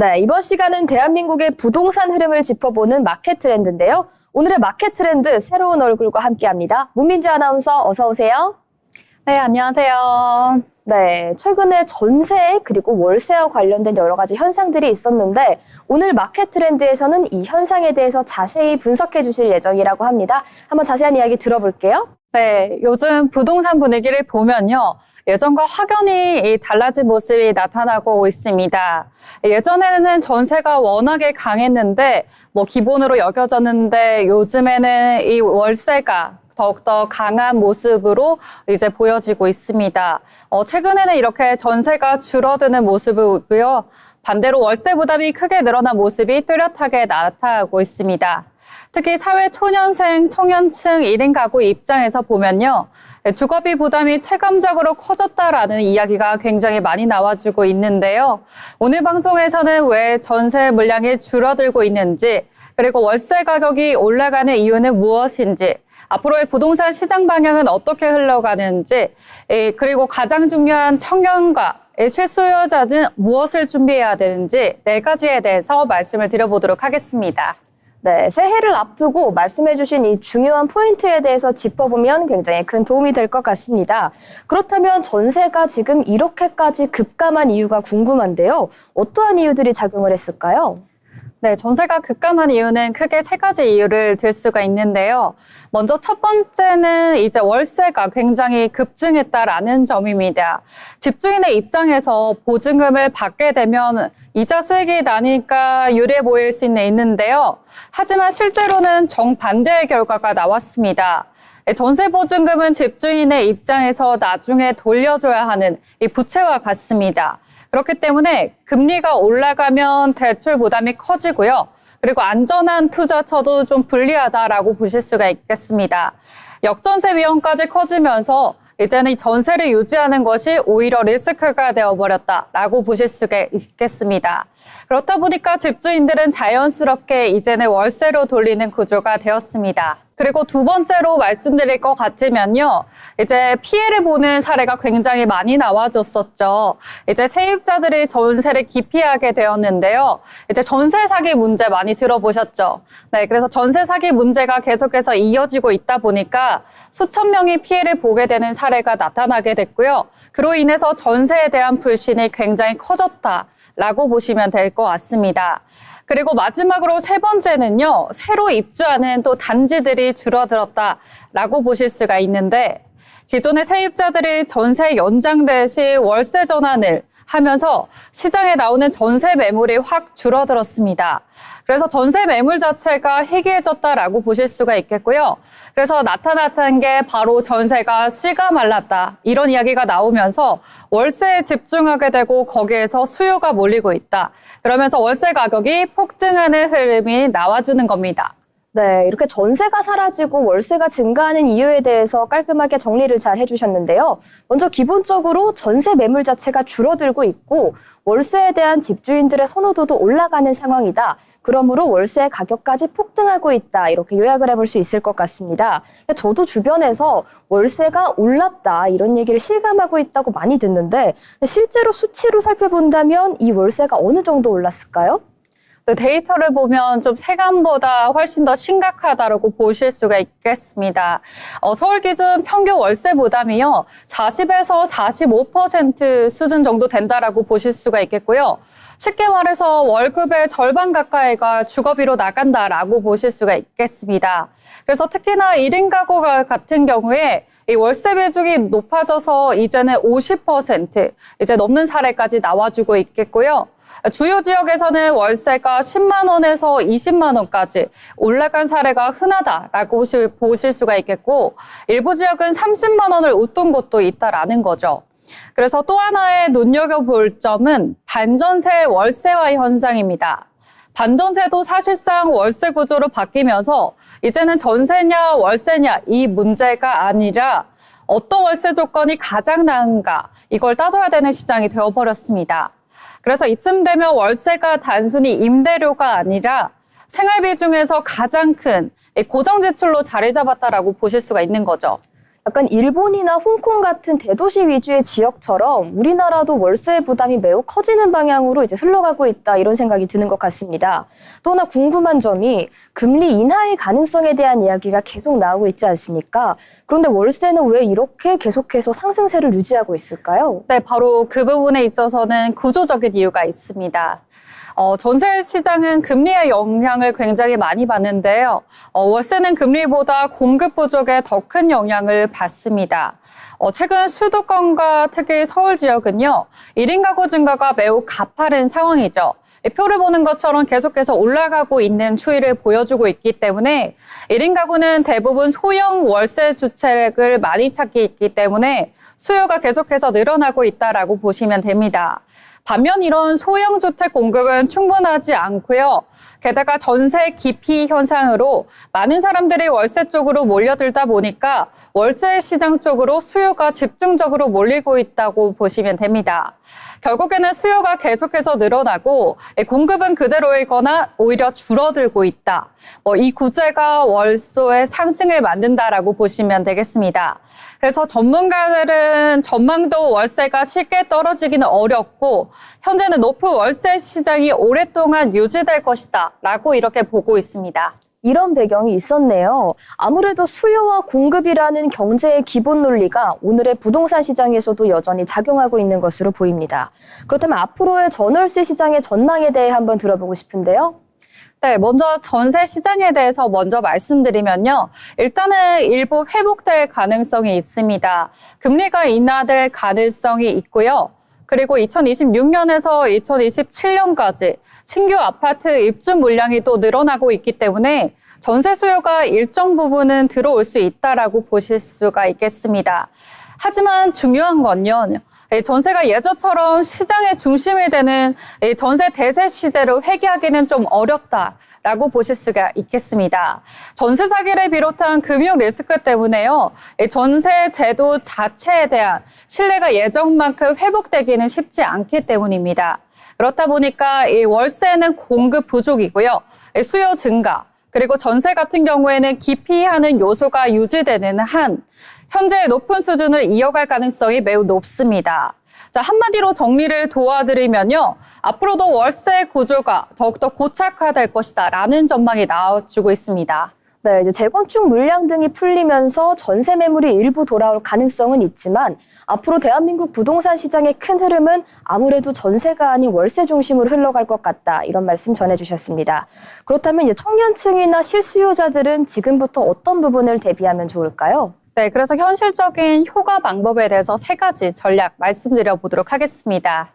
네, 이번 시간은 대한민국의 부동산 흐름을 짚어보는 마켓 트렌드인데요. 오늘의 마켓 트렌드 새로운 얼굴과 함께합니다. 문민지 아나운서 어서 오세요. 네, 안녕하세요. 네, 최근에 전세 그리고 월세와 관련된 여러 가지 현상들이 있었는데 오늘 마켓 트렌드에서는 이 현상에 대해서 자세히 분석해 주실 예정이라고 합니다. 한번 자세한 이야기 들어볼게요. 네, 요즘 부동산 분위기를 보면요. 예전과 확연히 달라진 모습이 나타나고 있습니다. 예전에는 전세가 워낙에 강했는데 기본으로 여겨졌는데 요즘에는 이 월세가 더욱더 강한 모습으로 이제 보여지고 있습니다. 최근에는 이렇게 전세가 줄어드는 모습을 보고요. 반대로 월세 부담이 크게 늘어난 모습이 뚜렷하게 나타나고 있습니다. 특히 사회 초년생, 청년층 1인 가구 입장에서 보면요. 주거비 부담이 체감적으로 커졌다라는 이야기가 굉장히 많이 나와주고 있는데요. 오늘 방송에서는 왜 전세 물량이 줄어들고 있는지, 그리고 월세 가격이 올라가는 이유는 무엇인지, 앞으로의 부동산 시장 방향은 어떻게 흘러가는지, 그리고 가장 중요한 청년과 실수요자는 무엇을 준비해야 되는지 4가지에 대해서 말씀을 드려보도록 하겠습니다. 네, 새해를 앞두고 말씀해주신 이 중요한 포인트에 대해서 짚어보면 굉장히 큰 도움이 될 것 같습니다. 그렇다면 전세가 지금 이렇게까지 급감한 이유가 궁금한데요. 어떠한 이유들이 작용을 했을까요? 네, 전세가 급감한 이유는 크게 3가지 이유를 들 수가 있는데요. 먼저 첫 번째는 이제 월세가 굉장히 급증했다라는 점입니다. 집주인의 입장에서 보증금을 받게 되면 이자 수익이 나니까 유리해 보일 수는 있는데요. 하지만 실제로는 정반대의 결과가 나왔습니다. 전세 보증금은 집주인의 입장에서 나중에 돌려줘야 하는 이 부채와 같습니다. 그렇기 때문에 금리가 올라가면 대출 부담이 커지고요. 그리고 안전한 투자처도 좀 불리하다라고 보실 수가 있겠습니다. 역전세 위험까지 커지면서 이제는 이 전세를 유지하는 것이 오히려 리스크가 되어버렸다라고 보실 수가 있겠습니다. 그렇다 보니까 집주인들은 자연스럽게 이제는 월세로 돌리는 구조가 되었습니다. 그리고 두 번째로 말씀드릴 것 같으면요. 이제 피해를 보는 사례가 굉장히 많이 나와줬었죠. 이제 세입자들이 전세를 기피하게 되었는데요. 이제 전세 사기 문제 많이 들어보셨죠? 네, 그래서 전세 사기 문제가 계속해서 이어지고 있다 보니까 수천 명이 피해를 보게 되는 사례가 나타나게 됐고요. 그로 인해서 전세에 대한 불신이 굉장히 커졌다라고 보시면 될 것 같습니다. 그리고 마지막으로 3번째는요. 새로 입주하는 또 단지들이 줄어들었다라고 보실 수가 있는데 기존의 세입자들이 전세 연장 대신 월세 전환을 하면서 시장에 나오는 전세 매물이 확 줄어들었습니다. 그래서 전세 매물 자체가 희귀해졌다라고 보실 수가 있겠고요. 그래서 나타났던 게 바로 전세가 씨가 말랐다. 이런 이야기가 나오면서 월세에 집중하게 되고 거기에서 수요가 몰리고 있다. 그러면서 월세 가격이 폭등하는 흐름이 나와주는 겁니다. 네, 이렇게 전세가 사라지고 월세가 증가하는 이유에 대해서 깔끔하게 정리를 잘 해주셨는데요. 먼저 기본적으로 전세 매물 자체가 줄어들고 있고 월세에 대한 집주인들의 선호도도 올라가는 상황이다. 그러므로 월세 가격까지 폭등하고 있다. 이렇게 요약을 해볼 수 있을 것 같습니다. 저도 주변에서 월세가 올랐다 이런 얘기를 실감하고 있다고 많이 듣는데 실제로 수치로 살펴본다면 이 월세가 어느 정도 올랐을까요? 데이터를 보면 좀 세간보다 훨씬 더 심각하다고 보실 수가 있겠습니다. 서울 기준 평균 월세 부담이요. 40에서 45% 수준 정도 된다라고 보실 수가 있겠고요. 쉽게 말해서 월급의 절반 가까이가 주거비로 나간다라고 보실 수가 있겠습니다. 그래서 특히나 1인 가구 같은 경우에 이 월세 비중이 높아져서 이제는 50% 이제 넘는 사례까지 나와주고 있겠고요. 주요 지역에서는 월세가 10만 원에서 20만 원까지 올라간 사례가 흔하다라고 보실 수가 있겠고 일부 지역은 30만 원을 웃돈 곳도 있다라는 거죠. 그래서 또 하나의 눈여겨볼 점은 반전세 월세화 현상입니다. 반전세도 사실상 월세 구조로 바뀌면서 이제는 전세냐 월세냐 이 문제가 아니라 어떤 월세 조건이 가장 나은가 이걸 따져야 되는 시장이 되어버렸습니다. 그래서 이쯤 되면 월세가 단순히 임대료가 아니라 생활비 중에서 가장 큰 고정 지출로 자리 잡았다라고 보실 수가 있는 거죠. 약간 일본이나 홍콩 같은 대도시 위주의 지역처럼 우리나라도 월세 부담이 매우 커지는 방향으로 이제 흘러가고 있다 이런 생각이 드는 것 같습니다. 또 하나 궁금한 점이 금리 인하의 가능성에 대한 이야기가 계속 나오고 있지 않습니까? 그런데 월세는 왜 이렇게 계속해서 상승세를 유지하고 있을까요? 네, 바로 그 부분에 있어서는 구조적인 이유가 있습니다. 전세 시장은 금리의 영향을 굉장히 많이 받는데요. 월세는 금리보다 공급 부족에 더 큰 영향을 받습니다. 최근 수도권과 특히 서울 지역은요, 1인 가구 증가가 매우 가파른 상황이죠. 이 표를 보는 것처럼 계속해서 올라가고 있는 추이를 보여주고 있기 때문에 1인 가구는 대부분 소형 월세 주택을 많이 찾기 있기 때문에 수요가 계속해서 늘어나고 있다라고 보시면 됩니다. 반면 이런 소형 주택 공급은 충분하지 않고요. 게다가 전세 기피 현상으로 많은 사람들이 월세 쪽으로 몰려들다 보니까 월세 시장 쪽으로 수요가 집중적으로 몰리고 있다고 보시면 됩니다. 결국에는 수요가 계속해서 늘어나고 공급은 그대로이거나 오히려 줄어들고 있다. 이 구조가 월세의 상승을 만든다라고 보시면 되겠습니다. 그래서 전문가들은 전망도 월세가 쉽게 떨어지기는 어렵고 현재는 높은 월세 시장이 오랫동안 유지될 것이다 라고 이렇게 보고 있습니다. 이런 배경이 있었네요. 아무래도 수요와 공급이라는 경제의 기본 논리가 오늘의 부동산 시장에서도 여전히 작용하고 있는 것으로 보입니다. 그렇다면 앞으로의 전월세 시장의 전망에 대해 한번 들어보고 싶은데요. 네, 먼저 전세 시장에 대해서 먼저 말씀드리면요. 일단은 일부 회복될 가능성이 있습니다. 금리가 인하될 가능성이 있고요. 그리고 2026년에서 2027년까지 신규 아파트 입주 물량이 또 늘어나고 있기 때문에 전세 수요가 일정 부분은 들어올 수 있다라고 보실 수가 있겠습니다. 하지만 중요한 건요. 전세가 예전처럼 시장의 중심이 되는 전세 대세 시대로 회귀하기는 좀 어렵다라고 보실 수가 있겠습니다. 전세 사기를 비롯한 금융 리스크 때문에요. 전세 제도 자체에 대한 신뢰가 예전만큼 회복되기는 쉽지 않기 때문입니다. 그렇다 보니까 이 월세는 공급 부족이고요. 수요 증가, 그리고 전세 같은 경우에는 기피하는 요소가 유지되는 한 현재 높은 수준을 이어갈 가능성이 매우 높습니다. 자, 한마디로 정리를 도와드리면요. 앞으로도 월세 구조가 더욱더 고착화될 것이다 라는 전망이 나와주고 있습니다. 네, 이제 재건축 물량 등이 풀리면서 전세 매물이 일부 돌아올 가능성은 있지만 앞으로 대한민국 부동산 시장의 큰 흐름은 아무래도 전세가 아닌 월세 중심으로 흘러갈 것 같다. 이런 말씀 전해주셨습니다. 그렇다면 이제 청년층이나 실수요자들은 지금부터 어떤 부분을 대비하면 좋을까요? 네, 그래서 현실적인 효과 방법에 대해서 3가지 전략 말씀드려 보도록 하겠습니다.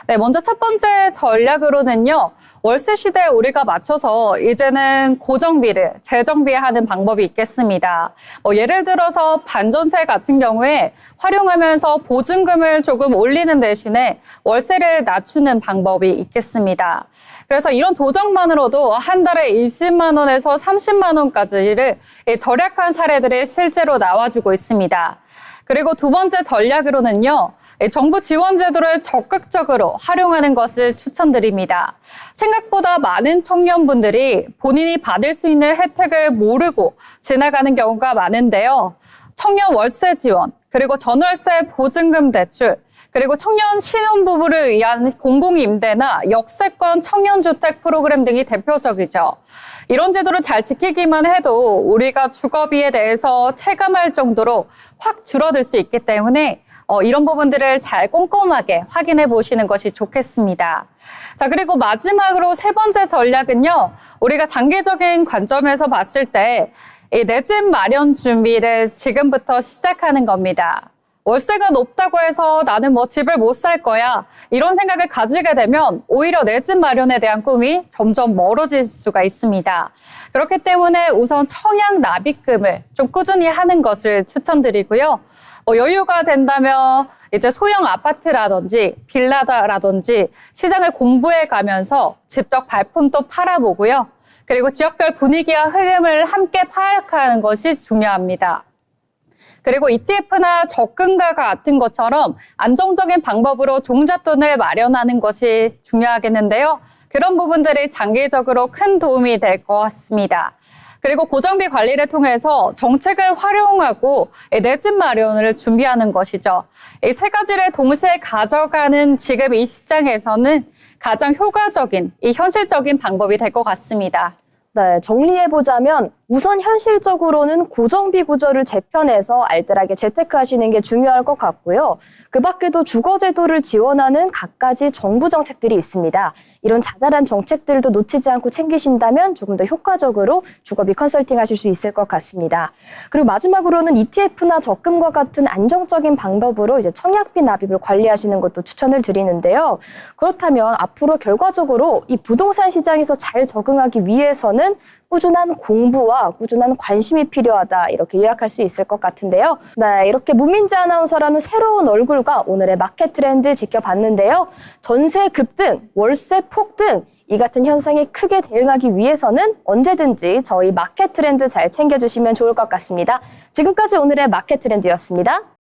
네, 먼저 첫 번째 전략으로는요, 월세 시대에 우리가 맞춰서 이제는 고정비를 재정비하는 방법이 있겠습니다. 예를 들어서 반전세 같은 경우에 활용하면서 보증금을 조금 올리는 대신에 월세를 낮추는 방법이 있겠습니다. 그래서 이런 조정만으로도 한 달에 20만 원에서 30만 원까지를 절약한 사례들이 실제로 나와주고 있습니다. 그리고 두 번째 전략으로는요, 정부 지원 제도를 적극적으로 활용하는 것을 추천드립니다. 생각보다 많은 청년분들이 본인이 받을 수 있는 혜택을 모르고 지나가는 경우가 많은데요. 청년 월세 지원, 그리고 전월세 보증금 대출, 그리고 청년 신혼부부를 위한 공공임대나 역세권 청년주택 프로그램 등이 대표적이죠. 이런 제도를 잘 지키기만 해도 우리가 주거비에 대해서 체감할 정도로 확 줄어들 수 있기 때문에 이런 부분들을 잘 꼼꼼하게 확인해 보시는 것이 좋겠습니다. 자, 그리고 마지막으로 3번째 전략은요. 우리가 장기적인 관점에서 봤을 때 내 집 마련 준비를 지금부터 시작하는 겁니다. 월세가 높다고 해서 나는 집을 못 살 거야. 이런 생각을 가지게 되면 오히려 내 집 마련에 대한 꿈이 점점 멀어질 수가 있습니다. 그렇기 때문에 우선 청약 납입금을 좀 꾸준히 하는 것을 추천드리고요. 여유가 된다면 이제 소형 아파트라든지 빌라다라든지 시장을 공부해 가면서 직접 발품도 팔아보고요. 그리고 지역별 분위기와 흐름을 함께 파악하는 것이 중요합니다. 그리고 ETF나 적금과 같은 것처럼 안정적인 방법으로 종잣돈을 마련하는 것이 중요하겠는데요. 그런 부분들이 장기적으로 큰 도움이 될 것 같습니다. 그리고 고정비 관리를 통해서 정책을 활용하고 내 집 마련을 준비하는 것이죠. 이 세 가지를 동시에 가져가는 지금 이 시장에서는 가장 효과적인, 이 현실적인 방법이 될 것 같습니다. 네, 정리해보자면 우선 현실적으로는 고정비 구조를 재편해서 알뜰하게 재테크하시는 게 중요할 것 같고요. 그 밖에도 주거제도를 지원하는 갖가지 정부 정책들이 있습니다. 이런 자잘한 정책들도 놓치지 않고 챙기신다면 조금 더 효과적으로 주거비 컨설팅 하실 수 있을 것 같습니다. 그리고 마지막으로는 ETF나 적금과 같은 안정적인 방법으로 이제 청약비 납입을 관리하시는 것도 추천을 드리는데요. 그렇다면 앞으로 결과적으로 이 부동산 시장에서 잘 적응하기 위해서는 꾸준한 공부와 꾸준한 관심이 필요하다, 이렇게 요약할 수 있을 것 같은데요. 네, 이렇게 문민지 아나운서라는 새로운 얼굴과 오늘의 마켓 트렌드 지켜봤는데요. 전세 급등, 월세 폭등, 이 같은 현상에 크게 대응하기 위해서는 언제든지 저희 마켓 트렌드 잘 챙겨주시면 좋을 것 같습니다. 지금까지 오늘의 마켓 트렌드였습니다.